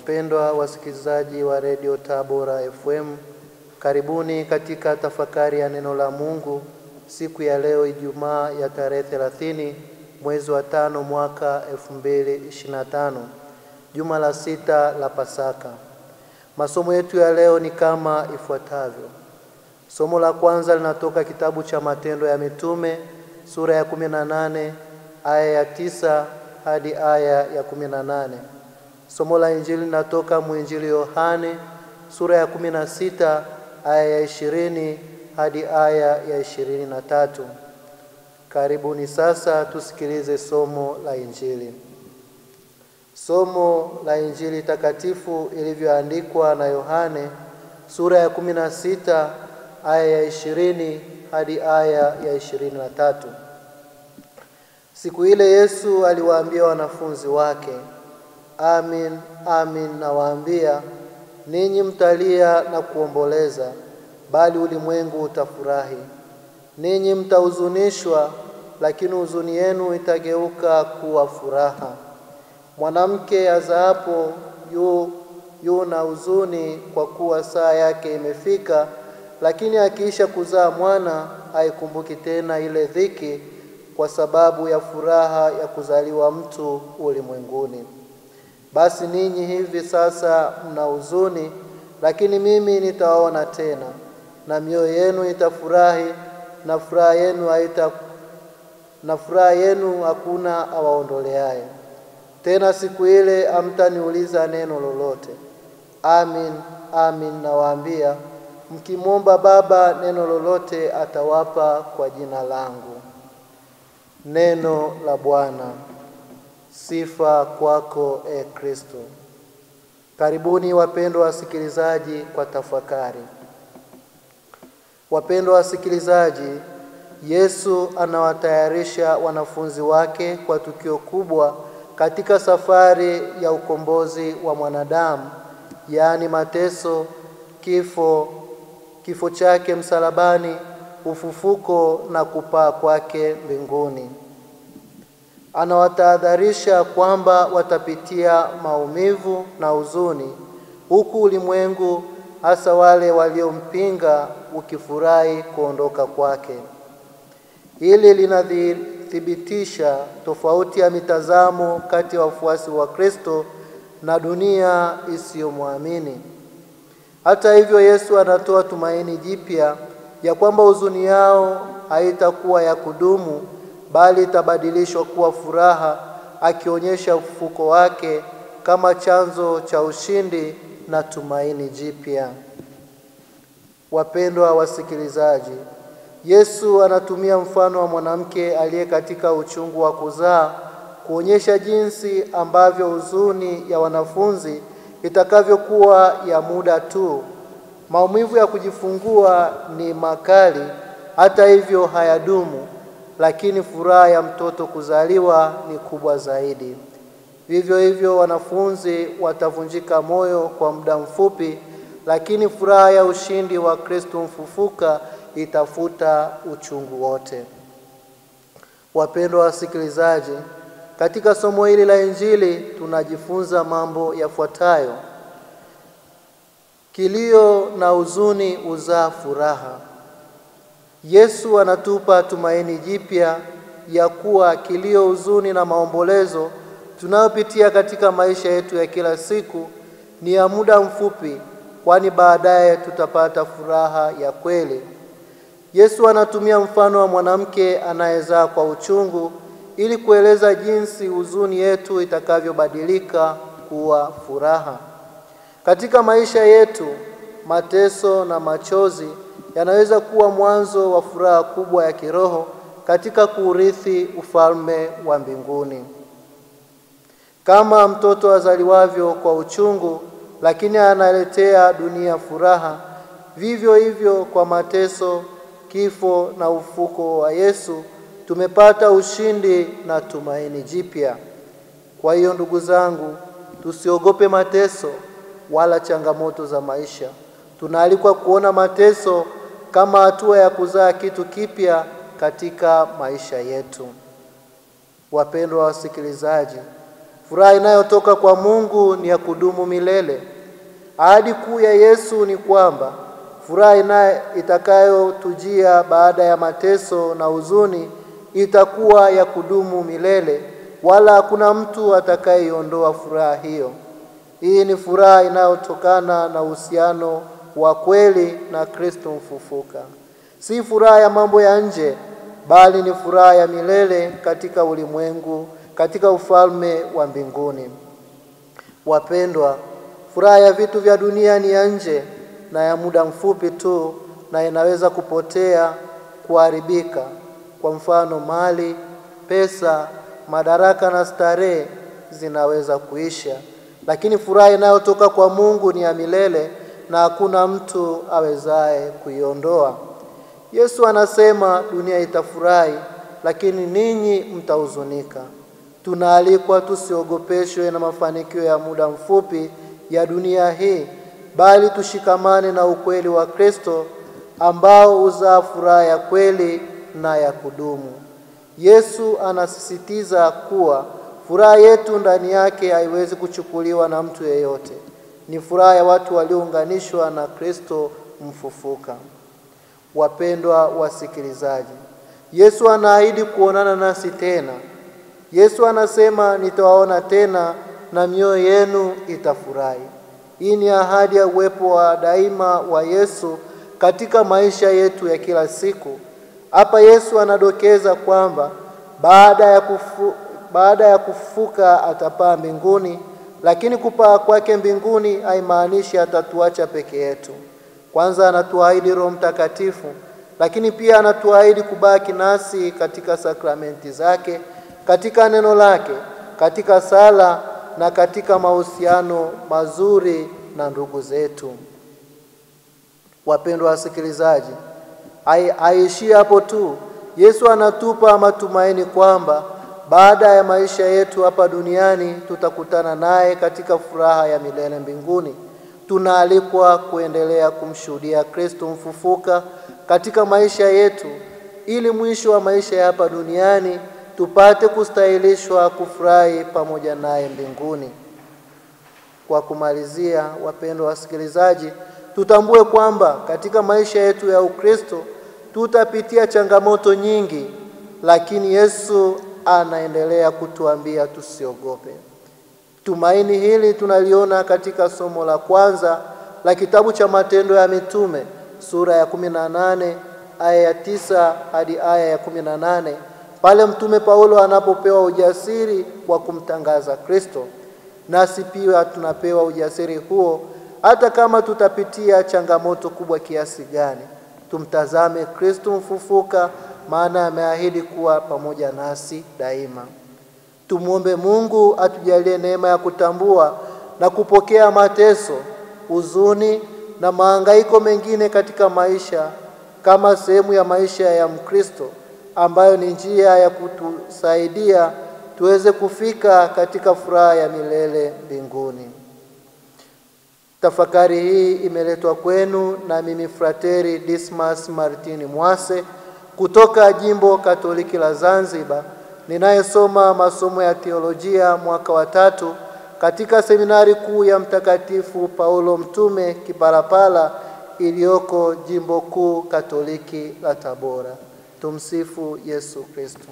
Wapendwa wasikilizaji wa Radio Tabora FM, karibuni katika tafakari ya neno la Mungu siku ya leo Ijumaa ya tarehe 30 mwezi wa 5 mwaka 2025, juma la 6 la Pasaka. Masomo yetu ya leo ni kama ifuatavyo. Somo la kwanza linatoka kitabu cha Matendo ya Mitume sura ya 18 aya ya 9 hadi aya ya 18. Somo la Injili linatoka mwinjili Yohane sura ya 16 aya ya 20 hadi aya ya 23. Karibuni sasa tusikilize somo la Injili. Somo la Injili takatifu ilivyoandikwa na Yohane sura ya 16 aya ya 20 hadi aya ya 23. Siku ile Yesu aliwaambia wanafunzi wake, Amin, amin nawaambia, ninyi mtalia na kuomboleza, bali ulimwengu utafurahi. Ninyi mtahuzunishwa, lakini huzuni yenu itageuka kuwa furaha. Mwanamke azaapo yu na huzuni kwa kuwa saa yake imefika, lakini akiisha kuzaa mwana haikumbuki tena ile dhiki kwa sababu ya furaha ya kuzaliwa mtu ulimwenguni. Basi ninyi hivi sasa mna huzuni, lakini mimi nitawaona tena, na mioyo yenu itafurahi, na furaha yenu hakuna awaondoleaye. Tena siku ile hamtaniuliza neno lolote. Amin, amin nawaambia, mkimwomba Baba neno lolote atawapa kwa jina langu. Neno la Bwana. Sifa kwako e Kristo. Karibuni wapendwa wasikilizaji kwa tafakari. Wapendwa wasikilizaji, Yesu anawatayarisha wanafunzi wake kwa tukio kubwa katika safari ya ukombozi wa mwanadamu, yaani mateso, kifo chake msalabani, ufufuko na kupaa kwake mbinguni. Anawatahadharisha kwamba watapitia maumivu na huzuni, huku ulimwengu, hasa wale waliompinga, ukifurahi kuondoka kwake. Hili linathibitisha tofauti ya mitazamo kati ya wafuasi wa Kristo na dunia isiyomwamini. Hata hivyo, Yesu anatoa tumaini jipya ya kwamba huzuni yao haitakuwa ya kudumu, bali itabadilishwa kuwa furaha, akionyesha ufufuko wake kama chanzo cha ushindi na tumaini jipya. Wapendwa wasikilizaji, Yesu anatumia mfano wa mwanamke aliye katika uchungu wa kuzaa kuonyesha jinsi ambavyo huzuni ya wanafunzi itakavyokuwa ya muda tu. Maumivu ya kujifungua ni makali, hata hivyo hayadumu, lakini furaha ya mtoto kuzaliwa ni kubwa zaidi. Vivyo hivyo wanafunzi watavunjika moyo kwa muda mfupi, lakini furaha ya ushindi wa Kristo mfufuka itafuta uchungu wote. Wapendwa wasikilizaji, katika somo hili la Injili tunajifunza mambo yafuatayo. Kilio na huzuni huzaa furaha. Yesu anatupa tumaini jipya ya kuwa kilio, huzuni na maombolezo tunayopitia katika maisha yetu ya kila siku ni ya muda mfupi, kwani baadaye tutapata furaha ya kweli. Yesu anatumia mfano wa mwanamke anayezaa kwa uchungu ili kueleza jinsi huzuni yetu itakavyobadilika kuwa furaha. Katika maisha yetu, mateso na machozi yanaweza kuwa mwanzo wa furaha kubwa ya kiroho katika kuurithi ufalme wa mbinguni. Kama mtoto azaliwavyo kwa uchungu, lakini analetea dunia furaha, vivyo hivyo kwa mateso, kifo na ufufuko wa Yesu tumepata ushindi na tumaini jipya. Kwa hiyo ndugu zangu, tusiogope mateso wala changamoto za maisha. Tunaalikwa kuona mateso kama hatua ya kuzaa kitu kipya katika maisha yetu. Wapendwa wasikilizaji, Furaha inayotoka kwa Mungu ni ya kudumu milele. Ahadi kuu ya Yesu ni kwamba furaha itakayotujia baada ya mateso na huzuni itakuwa ya kudumu milele, wala hakuna mtu atakayeiondoa furaha hiyo. Hii ni furaha inayotokana na uhusiano wa kweli na Kristo mfufuka. Si furaha ya mambo ya nje, bali ni furaha ya milele katika ulimwengu, katika ufalme wa mbinguni. Wapendwa, furaha ya vitu vya dunia ni ya nje na ya muda mfupi tu, na inaweza kupotea, kuharibika. Kwa mfano, mali, pesa, madaraka na starehe zinaweza kuisha, lakini furaha inayotoka kwa Mungu ni ya milele na hakuna mtu awezaye kuiondoa. Yesu anasema dunia itafurahi, lakini ninyi mtahuzunika. Tunaalikwa tusiogopeshwe na mafanikio ya muda mfupi ya dunia hii, bali tushikamane na ukweli wa Kristo ambao huzaa furaha ya kweli na ya kudumu. Yesu anasisitiza kuwa furaha yetu ndani yake haiwezi kuchukuliwa na mtu yeyote. Ni furaha ya watu waliounganishwa na Kristo mfufuka. Wapendwa wasikilizaji, Yesu anaahidi kuonana nasi tena. Yesu anasema, nitawaona tena na mioyo yenu itafurahi. Hii ni ahadi ya uwepo wa daima wa Yesu katika maisha yetu ya kila siku. Hapa Yesu anadokeza kwamba baada ya kufufuka atapaa mbinguni, lakini kupaa kwake mbinguni haimaanishi atatuacha peke yetu. Kwanza anatuahidi Roho Mtakatifu, lakini pia anatuahidi kubaki nasi katika sakramenti zake, katika neno lake, katika sala na katika mahusiano mazuri na ndugu zetu. Wapendwa wasikilizaji, haishii hapo tu. Yesu anatupa matumaini kwamba baada ya maisha yetu hapa duniani tutakutana naye katika furaha ya milele mbinguni. Tunaalikwa kuendelea kumshuhudia Kristo mfufuka katika maisha yetu, ili mwisho wa maisha ya hapa duniani tupate kustahilishwa kufurahi pamoja naye mbinguni. Kwa kumalizia, wapendwa wasikilizaji, tutambue kwamba katika maisha yetu ya Ukristo tutapitia changamoto nyingi, lakini Yesu anaendelea kutuambia tusiogope. Tumaini hili tunaliona katika somo la kwanza la kitabu cha Matendo ya Mitume, sura ya 18 aya ya 9 hadi aya ya 18, pale mtume Paulo anapopewa ujasiri wa kumtangaza Kristo. Nasi pia tunapewa ujasiri huo, hata kama tutapitia changamoto kubwa kiasi gani. Tumtazame Kristo mfufuka, maana ameahidi kuwa pamoja nasi daima. Tumuombe Mungu atujalie neema ya kutambua na kupokea mateso, huzuni na mahangaiko mengine katika maisha kama sehemu ya maisha ya Mkristo, ambayo ni njia ya kutusaidia tuweze kufika katika furaha ya milele mbinguni. Tafakari hii imeletwa kwenu na mimi Frateri Dismas Martini Mwase kutoka Jimbo Katoliki la Zanzibar, ninayesoma masomo ya teolojia mwaka wa 3 katika seminari kuu ya Mtakatifu Paulo Mtume Kipalapala iliyoko Jimbo Kuu Katoliki la Tabora. Tumsifu Yesu Kristo.